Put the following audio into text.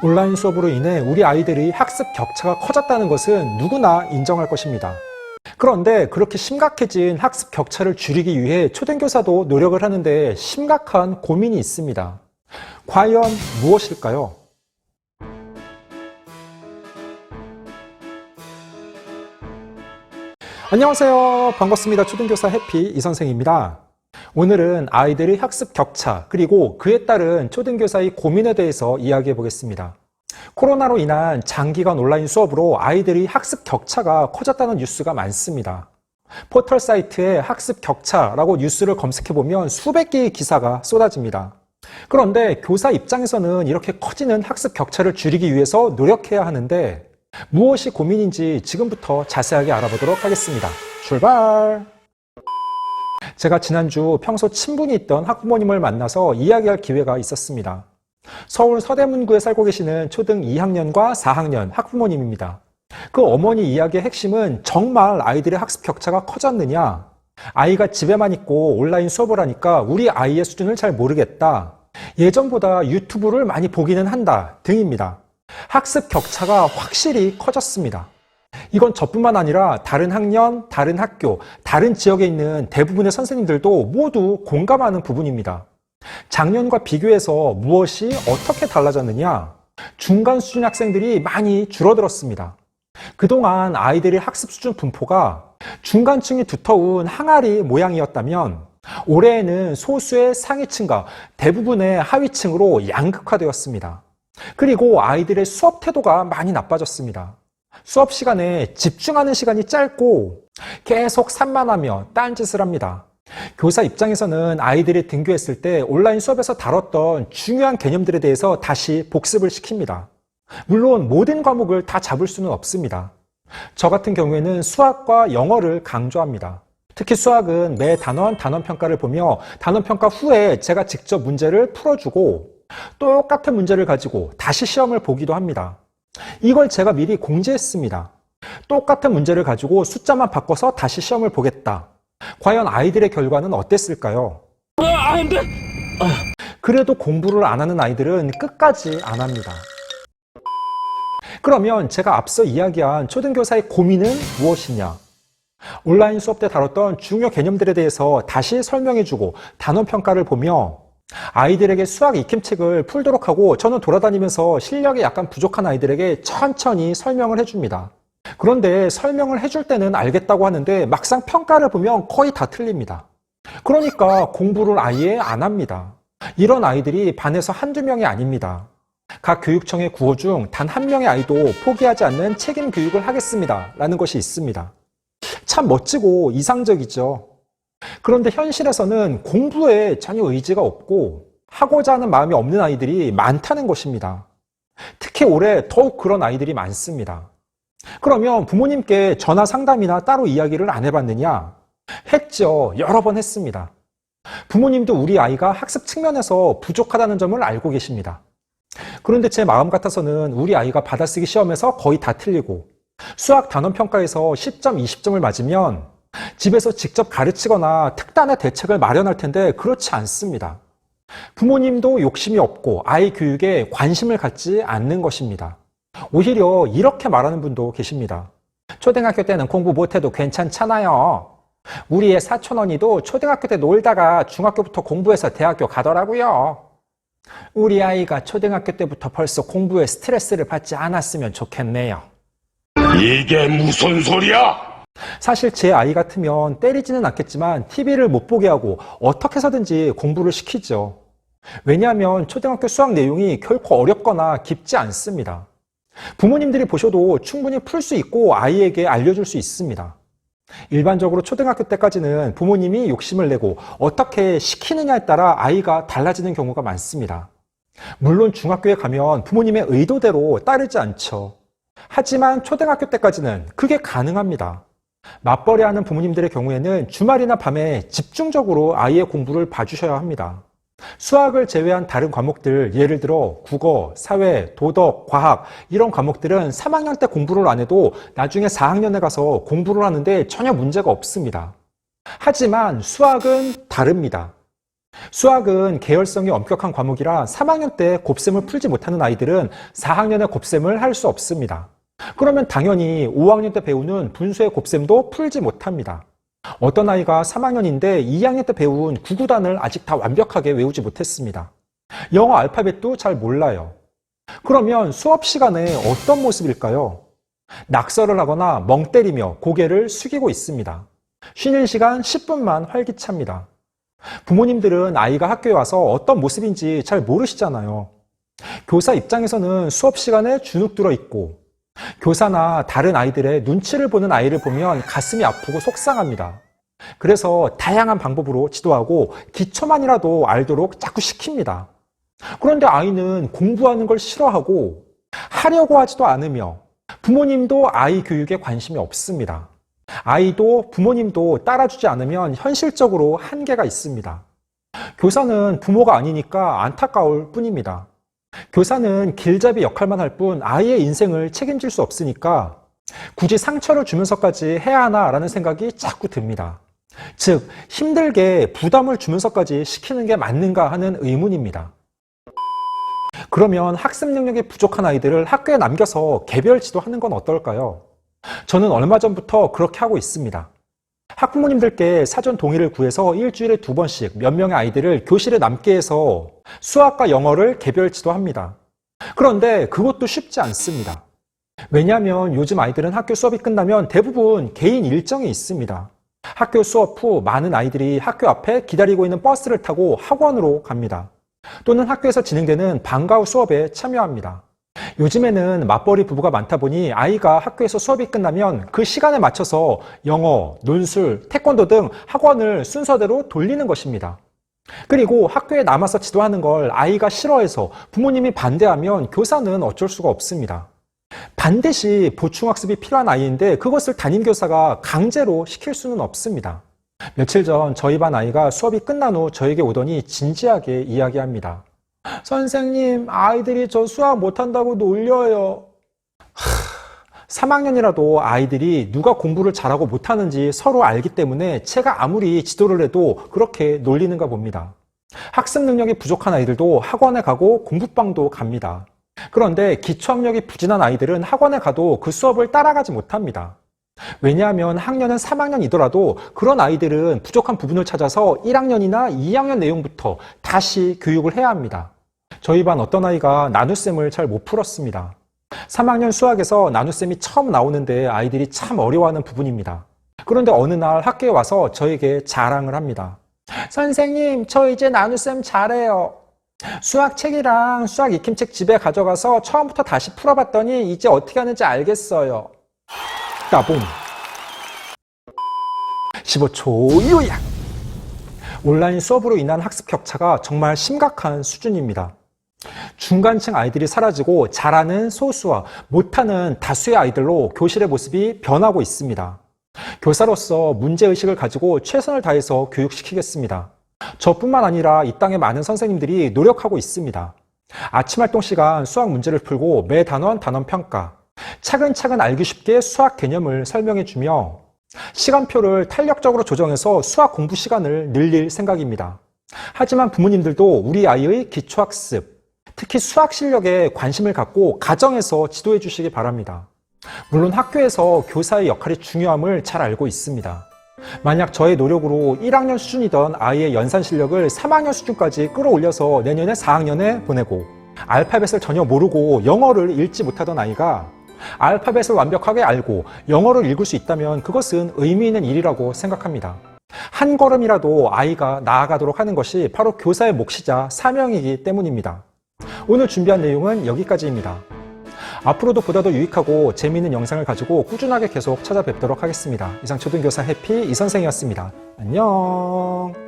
온라인 수업으로 인해 우리 아이들이 학습 격차가 커졌다는 것은 누구나 인정할 것입니다. 그런데 그렇게 심각해진 학습 격차를 줄이기 위해 초등교사도 노력을 하는데 심각한 고민이 있습니다. 과연 무엇일까요? 안녕하세요. 반갑습니다. 초등교사 해피 이선생입니다. 오늘은 아이들의 학습 격차 그리고 그에 따른 초등교사의 고민에 대해서 이야기해 보겠습니다. 코로나로 인한 장기간 온라인 수업으로 아이들의 학습 격차가 커졌다는 뉴스가 많습니다. 포털 사이트에 학습 격차라고 뉴스를 검색해 보면 수백 개의 기사가 쏟아집니다. 그런데 교사 입장에서는 이렇게 커지는 학습 격차를 줄이기 위해서 노력해야 하는데 무엇이 고민인지 지금부터 자세하게 알아보도록 하겠습니다. 출발! 제가 지난주 평소 친분이 있던 학부모님을 만나서 이야기할 기회가 있었습니다. 서울 서대문구에 살고 계시는 초등 2학년과 4학년 학부모님입니다. 그 어머니 이야기의 핵심은 정말 아이들의 학습 격차가 커졌느냐, 아이가 집에만 있고 온라인 수업을 하니까 우리 아이의 수준을 잘 모르겠다, 예전보다 유튜브를 많이 보기는 한다 등입니다. 학습 격차가 확실히 커졌습니다. 이건 저뿐만 아니라 다른 학년, 다른 학교, 다른 지역에 있는 대부분의 선생님들도 모두 공감하는 부분입니다. 작년과 비교해서 무엇이 어떻게 달라졌느냐? 중간 수준 학생들이 많이 줄어들었습니다. 그동안 아이들의 학습 수준 분포가 중간층이 두터운 항아리 모양이었다면 올해에는 소수의 상위층과 대부분의 하위층으로 양극화되었습니다. 그리고 아이들의 수업 태도가 많이 나빠졌습니다. 수업 시간에 집중하는 시간이 짧고 계속 산만하며 딴짓을 합니다. 교사 입장에서는 아이들이 등교했을 때 온라인 수업에서 다뤘던 중요한 개념들에 대해서 다시 복습을 시킵니다. 물론 모든 과목을 다 잡을 수는 없습니다. 저 같은 경우에는 수학과 영어를 강조합니다. 특히 수학은 매 단원 단원평가를 보며 단원평가 후에 제가 직접 문제를 풀어주고 똑같은 문제를 가지고 다시 시험을 보기도 합니다. 이걸 제가 미리 공지했습니다. 똑같은 문제를 가지고 숫자만 바꿔서 다시 시험을 보겠다. 과연 아이들의 결과는 어땠을까요? 그래도 공부를 안 하는 아이들은 끝까지 안 합니다. 그러면 제가 앞서 이야기한 초등교사의 고민은 무엇이냐? 온라인 수업 때 다뤘던 중요 개념들에 대해서 다시 설명해주고 단원평가를 보며 아이들에게 수학 익힘책을 풀도록 하고 저는 돌아다니면서 실력이 약간 부족한 아이들에게 천천히 설명을 해줍니다. 그런데 설명을 해줄 때는 알겠다고 하는데 막상 평가를 보면 거의 다 틀립니다. 그러니까 공부를 아예 안 합니다. 이런 아이들이 반에서 한두 명이 아닙니다. 각 교육청의 구호 중 단 한 명의 아이도 포기하지 않는 책임 교육을 하겠습니다 라는 것이 있습니다. 참 멋지고 이상적이죠. 그런데 현실에서는 공부에 전혀 의지가 없고 하고자 하는 마음이 없는 아이들이 많다는 것입니다. 특히 올해 더욱 그런 아이들이 많습니다. 그러면 부모님께 전화 상담이나 따로 이야기를 안 해봤느냐? 했죠. 여러 번 했습니다. 부모님도 우리 아이가 학습 측면에서 부족하다는 점을 알고 계십니다. 그런데 제 마음 같아서는 우리 아이가 받아쓰기 시험에서 거의 다 틀리고 수학 단원평가에서 10점, 20점을 맞으면 집에서 직접 가르치거나 특단의 대책을 마련할 텐데 그렇지 않습니다. 부모님도 욕심이 없고 아이 교육에 관심을 갖지 않는 것입니다. 오히려 이렇게 말하는 분도 계십니다. 초등학교 때는 공부 못해도 괜찮잖아요. 우리 애 사촌언니도 초등학교 때 놀다가 중학교부터 공부해서 대학교 가더라고요. 우리 아이가 초등학교 때부터 벌써 공부에 스트레스를 받지 않았으면 좋겠네요. 이게 무슨 소리야? 사실 제 아이 같으면 때리지는 않겠지만 TV를 못 보게 하고 어떻게 해서든지 공부를 시키죠. 왜냐하면 초등학교 수학 내용이 결코 어렵거나 깊지 않습니다. 부모님들이 보셔도 충분히 풀 수 있고 아이에게 알려줄 수 있습니다. 일반적으로 초등학교 때까지는 부모님이 욕심을 내고 어떻게 시키느냐에 따라 아이가 달라지는 경우가 많습니다. 물론 중학교에 가면 부모님의 의도대로 따르지 않죠. 하지만 초등학교 때까지는 그게 가능합니다. 맞벌이하는 부모님들의 경우에는 주말이나 밤에 집중적으로 아이의 공부를 봐주셔야 합니다. 수학을 제외한 다른 과목들, 예를 들어 국어, 사회, 도덕, 과학 이런 과목들은 3학년 때 공부를 안 해도 나중에 4학년에 가서 공부를 하는데 전혀 문제가 없습니다. 하지만 수학은 다릅니다. 수학은 계열성이 엄격한 과목이라 3학년 때 곱셈을 풀지 못하는 아이들은 4학년에 곱셈을 할 수 없습니다. 그러면 당연히 5학년 때 배우는 분수의 곱셈도 풀지 못합니다. 어떤 아이가 3학년인데 2학년 때 배운 구구단을 아직 다 완벽하게 외우지 못했습니다. 영어 알파벳도 잘 몰라요. 그러면 수업 시간에 어떤 모습일까요? 낙서를 하거나 멍 때리며 고개를 숙이고 있습니다. 쉬는 시간 10분만 활기찹니다. 부모님들은 아이가 학교에 와서 어떤 모습인지 잘 모르시잖아요. 교사 입장에서는 수업 시간에 주눅 들어 있고, 교사나 다른 아이들의 눈치를 보는 아이를 보면 가슴이 아프고 속상합니다. 그래서 다양한 방법으로 지도하고 기초만이라도 알도록 자꾸 시킵니다. 그런데 아이는 공부하는 걸 싫어하고 하려고 하지도 않으며 부모님도 아이 교육에 관심이 없습니다. 아이도 부모님도 따라주지 않으면 현실적으로 한계가 있습니다. 교사는 부모가 아니니까 안타까울 뿐입니다. 교사는 길잡이 역할만 할 뿐 아이의 인생을 책임질 수 없으니까 굳이 상처를 주면서까지 해야 하나라는 생각이 자꾸 듭니다. 즉, 힘들게 부담을 주면서까지 시키는 게 맞는가 하는 의문입니다. 그러면 학습 능력이 부족한 아이들을 학교에 남겨서 개별 지도하는 건 어떨까요? 저는 얼마 전부터 그렇게 하고 있습니다. 학부모님들께 사전 동의를 구해서 일주일에 2번씩 몇 명의 아이들을 교실에 남게 해서 수학과 영어를 개별 지도합니다. 그런데 그것도 쉽지 않습니다. 왜냐하면 요즘 아이들은 학교 수업이 끝나면 대부분 개인 일정이 있습니다. 학교 수업 후 많은 아이들이 학교 앞에 기다리고 있는 버스를 타고 학원으로 갑니다. 또는 학교에서 진행되는 방과 후 수업에 참여합니다. 요즘에는 맞벌이 부부가 많다 보니 아이가 학교에서 수업이 끝나면 그 시간에 맞춰서 영어, 논술, 태권도 등 학원을 순서대로 돌리는 것입니다. 그리고 학교에 남아서 지도하는 걸 아이가 싫어해서 부모님이 반대하면 교사는 어쩔 수가 없습니다. 반드시 보충학습이 필요한 아이인데 그것을 담임교사가 강제로 시킬 수는 없습니다. 며칠 전 저희 반 아이가 수업이 끝난 후 저에게 오더니 진지하게 이야기합니다. 선생님, 아이들이 저 수학 못한다고 놀려요. 3학년이라도 아이들이 누가 공부를 잘하고 못하는지 서로 알기 때문에 제가 아무리 지도를 해도 그렇게 놀리는가 봅니다. 학습 능력이 부족한 아이들도 학원에 가고 공부방도 갑니다. 그런데 기초학력이 부진한 아이들은 학원에 가도 그 수업을 따라가지 못합니다. 왜냐하면 학년은 3학년이더라도 그런 아이들은 부족한 부분을 찾아서 1학년이나 2학년 내용부터 다시 교육을 해야 합니다. 저희 반 어떤 아이가 나눗셈을 잘 못 풀었습니다. 3학년 수학에서 나눗셈이 처음 나오는데 아이들이 참 어려워하는 부분입니다. 그런데 어느 날 학교에 와서 저에게 자랑을 합니다. 선생님, 저 이제 나눗셈 잘해요. 수학책이랑 수학 익힘책 집에 가져가서 처음부터 다시 풀어봤더니 이제 어떻게 하는지 알겠어요. 따봉. 15초 요약. 온라인 수업으로 인한 학습 격차가 정말 심각한 수준입니다. 중간층 아이들이 사라지고 잘하는 소수와 못하는 다수의 아이들로 교실의 모습이 변하고 있습니다. 교사로서 문제의식을 가지고 최선을 다해서 교육시키겠습니다. 저뿐만 아니라 이 땅의 많은 선생님들이 노력하고 있습니다. 아침 활동 시간 수학 문제를 풀고 매 단원 단원 평가, 차근차근 알기 쉽게 수학 개념을 설명해주며 시간표를 탄력적으로 조정해서 수학 공부 시간을 늘릴 생각입니다. 하지만 부모님들도 우리 아이의 기초학습, 특히 수학 실력에 관심을 갖고 가정에서 지도해 주시기 바랍니다. 물론 학교에서 교사의 역할이 중요함을 잘 알고 있습니다. 만약 저의 노력으로 1학년 수준이던 아이의 연산 실력을 3학년 수준까지 끌어올려서 내년에 4학년에 보내고 알파벳을 전혀 모르고 영어를 읽지 못하던 아이가 알파벳을 완벽하게 알고 영어를 읽을 수 있다면 그것은 의미 있는 일이라고 생각합니다. 한 걸음이라도 아이가 나아가도록 하는 것이 바로 교사의 몫이자 사명이기 때문입니다. 오늘 준비한 내용은 여기까지입니다. 앞으로도 보다 더 유익하고 재미있는 영상을 가지고 꾸준하게 계속 찾아뵙도록 하겠습니다. 이상 초등교사 해피 이선생이었습니다. 안녕.